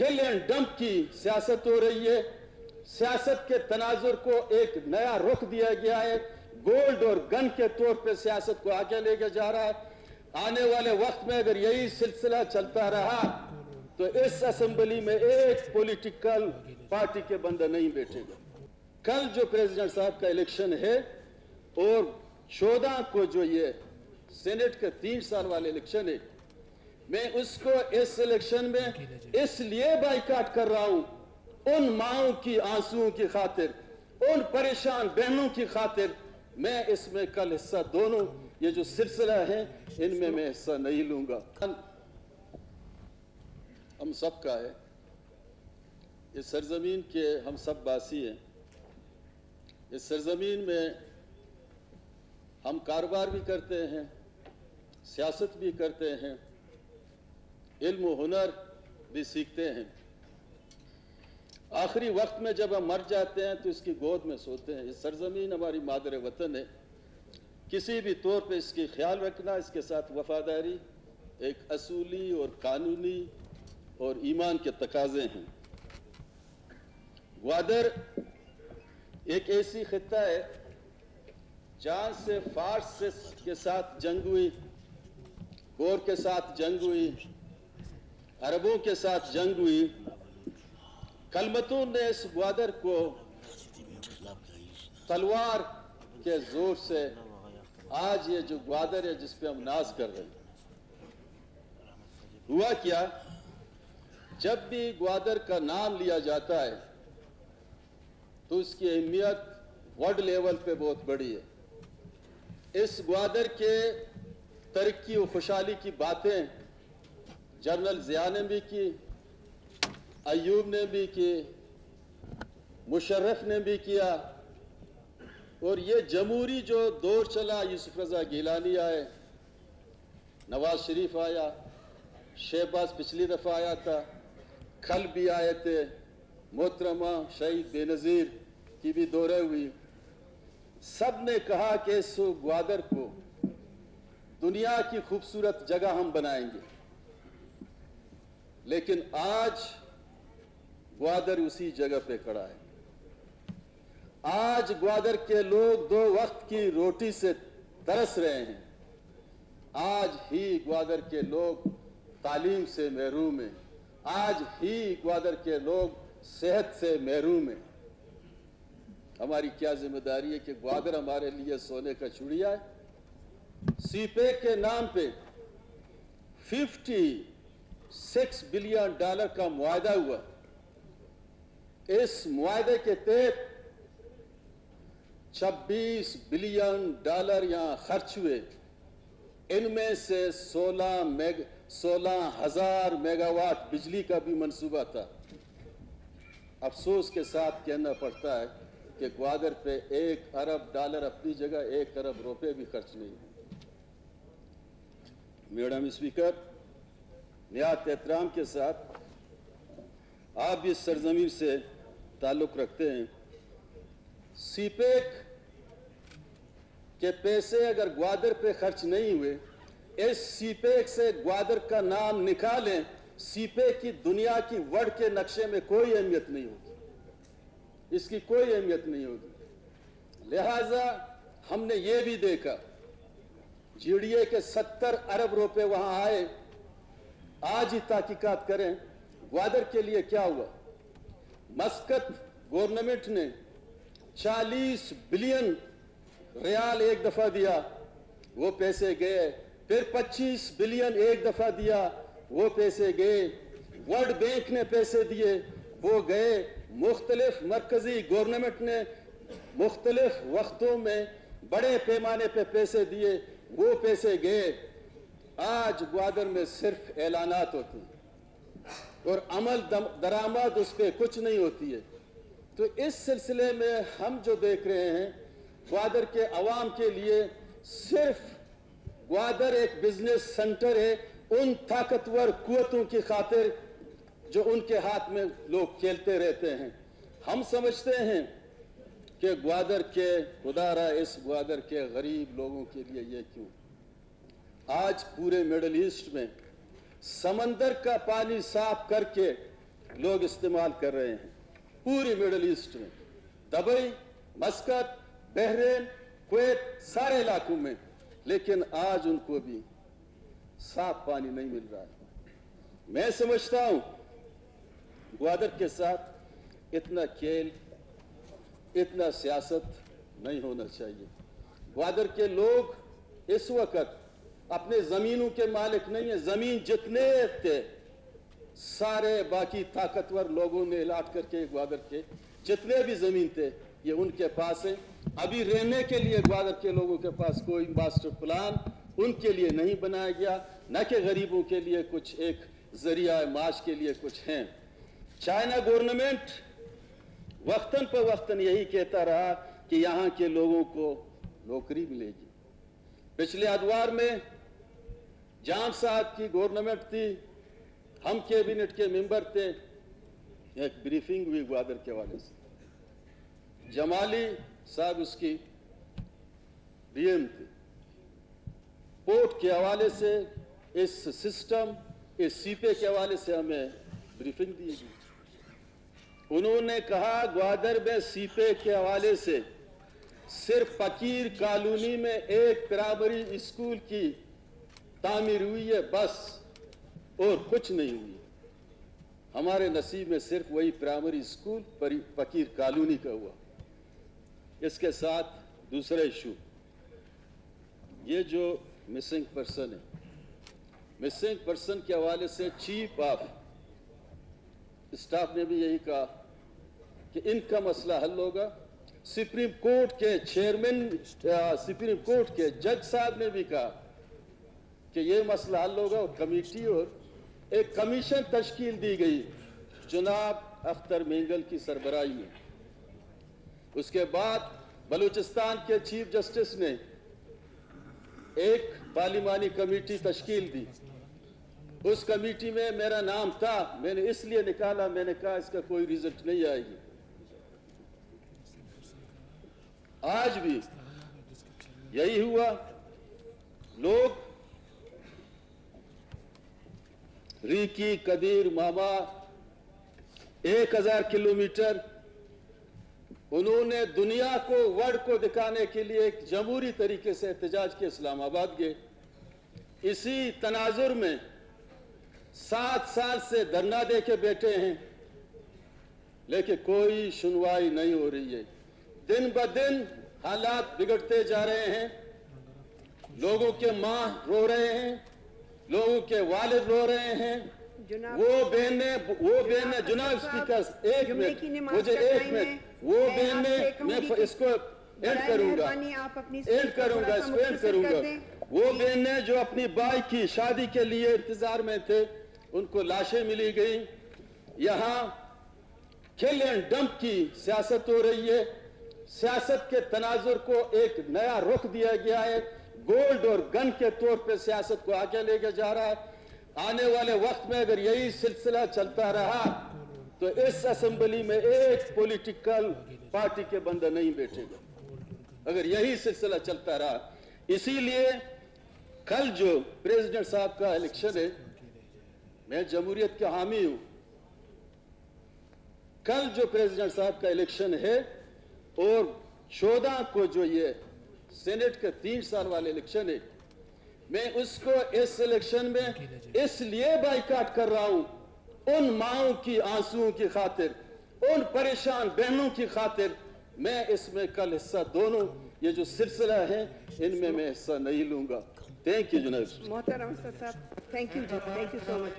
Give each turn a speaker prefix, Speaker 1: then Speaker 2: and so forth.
Speaker 1: Kill and dump की सियासत हो रही है। सियासत के तनाजुर को एक नया रुख दिया गया है। गोल्ड और गन के तौर पे सियासत को आगे लेके जा रहा है। आने वाले वक्त में अगर यही सिलसिला चलता रहा तो इस असेंबली में एक पॉलिटिकल पार्टी के बंदा नहीं बैठेगा। कल जो प्रेसिडेंट साहब का इलेक्शन है और 14 को जो ये सेनेट का 3 साल वाले इलेक्शन है, मैं उसको इस इलेक्शन में इसलिए बाइकाट कर रहा हूं, उन माओं की आंसुओं की खातिर, उन परेशान बहनों की खातिर मैं इसमें कल हिस्सा, दोनों ये जो सिलसिला है इनमें मैं हिस्सा नहीं लूंगा। हम सब का है, इस सरजमीन के हम सब बासी हैं। इस सरजमीन में हम कारोबार भी करते हैं, सियासत भी करते हैं, इल्म व हुनर भी सीखते हैं। आखिरी वक्त में जब हम मर जाते हैं तो इसकी गोद में सोते हैं। इस सरजमीन हमारी मादर वतन है। किसी भी तौर पे इसकी ख्याल रखना, इसके साथ वफादारी एक असूली और कानूनी और ईमान के तकाजे हैं। ग्वादर एक ऐसी खित्ता है जहां से फारस के साथ जंग हुई, गोर के साथ जंग हुई, अरबों के साथ जंग हुई। कलमतों ने इस ग्वादर को तलवार के जोर से आज ये जो ग्वादर है जिस पे हम नाज कर रहे हैं, हुआ क्या, जब भी ग्वादर का नाम लिया जाता है तो उसकी अहमियत वर्ल्ड लेवल पे बहुत बड़ी है। इस ग्वादर के तरक्की और खुशहाली की बातें जनरल ज़िया ने भी की, अयूब ने भी की, मुशर्रफ ने भी किया, और ये जमहूरी जो दौर चला, यूसुफ रजा गिलानी आए, नवाज शरीफ आया, शहबाज पिछली दफा आया था, खल भी आए थे, मोहतरमा शहीद बेनज़ीर की भी दौरे हुई। सब ने कहा कि इस ग्वादर को दुनिया की खूबसूरत जगह हम बनाएंगे, लेकिन आज ग्वादर उसी जगह पे खड़ा है। आज ग्वादर के लोग 2 वक्त की रोटी से तरस रहे हैं। आज ही ग्वादर के लोग तालीम से महरूम हैं। आज ही ग्वादर के लोग सेहत से महरूम हैं। हमारी क्या जिम्मेदारी है कि ग्वादर हमारे लिए सोने का चूड़िया है। सीपेक के नाम पे $56 बिलियन का मुआहदा हुआ। इस मुआहदे के तहत $26 बिलियन यहां खर्च हुए। इनमें से 16,000 मेगावाट बिजली का भी मंसूबा था। अफसोस के साथ कहना पड़ता है कि ग्वादर पे $1 अरब अपनी जगह $1 अरब रुपए भी खर्च नहीं। मैडम स्पीकर, निहायत एहतराम के साथ आप भी इस सरजमीन से ताल्लुक रखते हैं। सीपेक के पैसे अगर ग्वादर पे खर्च नहीं हुए, इस सीपेक से ग्वादर का नाम निकालें, सीपेक की दुनिया की वर्ल्ड के नक्शे में कोई अहमियत नहीं होगी, इसकी कोई अहमियत नहीं होगी। लिहाजा हमने ये भी देखा, जीडीए के 70 अरब रुपए वहां आए। आज ही तहकीकात करें ग्वादर के लिए क्या हुआ। मस्कत गवर्नमेंट ने 40 बिलियन रियाल एक दफा दिया, वो पैसे गए। फिर 25 बिलियन एक दफा दिया, वो पैसे गए। वर्ल्ड बैंक ने पैसे दिए, वो गए। मुख्तलिफ मरकजी गवर्नमेंट ने मुख्तलिफ वक्तों में बड़े पैमाने पे पैसे दिए, वो पैसे गए। आज ग्वादर में सिर्फ ऐलानात होती हैं और अमल दरामद उस पर कुछ नहीं होती है। तो इस सिलसिले में हम जो देख रहे हैं, ग्वादर के अवाम के लिए सिर्फ ग्वादर एक बिजनेस सेंटर है उन ताकतवर कुव्वतों की खातिर जो उनके हाथ में लोग खेलते रहते हैं। हम समझते हैं कि ग्वादर के खुदारा इस ग्वादर के गरीब लोगों के लिए ये क्यों। आज पूरे मिडल ईस्ट में समंदर का पानी साफ करके लोग इस्तेमाल कर रहे हैं पूरी मिडिल ईस्ट में, दुबई, मस्कत, बहरीन, कुवैत, सारे इलाकों में। लेकिन आज उनको भी साफ पानी नहीं मिल रहा है। मैं समझता हूं ग्वादर के साथ इतना खेल, इतना सियासत नहीं होना चाहिए। ग्वादर के लोग इस वक्त अपने जमीनों के मालिक नहीं है। जमीन जितने थे सारे बाकी ताकतवर लोगों ने लाट करके ग्वादर के जितने भी जमीन थे ये उनके पास है। अभी रहने के लिए ग्वादर के लोगों के पास कोई मास्टर प्लान उनके लिए नहीं बनाया गया, न कि गरीबों के लिए कुछ एक जरिया माश के लिए कुछ हैं। चाइना गवर्नमेंट वक्तन पर वक्तन यही कहता रहा कि यहाँ के लोगों को नौकरी मिलेगी। पिछले अदवार में जाम साहब की गवर्नमेंट थी, हम कैबिनेट के मेंबर थे, एक ब्रीफिंग हुई ग्वादर के हवाले से। जमाली साहब उसकी डीएम थे। पोर्ट के हवाले से, इस सिस्टम, इस सीपे के हवाले से हमें ब्रीफिंग दी गई। उन्होंने कहा ग्वादर में सीपे के हवाले से सिर्फ फकीर कॉलोनी में एक प्राइमरी स्कूल की तामीर हुई है बस, और कुछ नहीं हुई। हमारे नसीब में सिर्फ वही प्राइमरी स्कूल फकीर कॉलोनी का हुआ। इसके साथ दूसरा इशू, ये जो मिसिंग पर्सन है, मिसिंग पर्सन के हवाले से चीफ ऑफ स्टाफ ने भी यही कहा कि इनका मसला हल होगा। सुप्रीम कोर्ट के चेयरमैन, सुप्रीम कोर्ट के जज साहब ने भी कहा कि यह मसला हल होगा, और कमेटी और एक कमीशन तश्कील दी गई जनाब अख्तर मेंगल की सरबराही में। उसके बाद बलूचिस्तान के चीफ जस्टिस ने एक पार्लिमानी कमेटी तश्कील दी। उस कमेटी में मेरा नाम था, मैंने इसलिए निकाला, मैंने कहा इसका कोई रिजल्ट नहीं आएगी। आज भी यही हुआ। लोग रीकी, कदीर, मामा 1000 किलोमीटर उन्होंने दुनिया को, वर्ल्ड को दिखाने के लिए एक जमहूरी तरीके से एहतजाज किया, इस्लामाबाद गए। इसी तनाजुर में 7 साल से धरना दे के बैठे हैं, लेकिन कोई सुनवाई नहीं हो रही है। दिन ब दिन हालात बिगड़ते जा रहे हैं। लोगों के माँ रो रहे हैं, लोगों के वालिद रो रहे हैं। वो बहने जुनाब स्पीकर, एक मिनट मुझे, एक मिनट, वो बहने, मैं इसको एंड करूंगा, वो बहने जो अपनी भाई की शादी के लिए इंतजार में थे, उनको लाशें मिली गई। यहाँ किल एंड डंप की सियासत हो रही है। सियासत के तनाजुर को एक नया रुख दिया गया है। गोल्ड और गन के तौर पे सियासत को आगे लेके जा रहा है। आने वाले वक्त में अगर यही सिलसिला चलता रहा तो इस असेंबली में एक पॉलिटिकल पार्टी के बंदा नहीं बैठेगा, अगर यही सिलसिला चलता रहा। इसीलिए कल जो प्रेसिडेंट साहब का इलेक्शन है, मैं जमहूरियत का हामी हूं। कल जो प्रेसिडेंट साहब का इलेक्शन है और 14 को जो ये सेनेट का 3 साल वाले इलेक्शन है, मैं उसको इस इलेक्शन में इसलिए बाइकाट कर रहा हूं, उन माओं की आंसुओं की खातिर, उन परेशान बहनों की खातिर। मैं इसमें कल हिस्सा, दोनों ये जो सिलसिला है इनमें मैं हिस्सा नहीं लूंगा। थैंक यू जनाब।
Speaker 2: मोहतरम साहब, थैंक यू सो मच।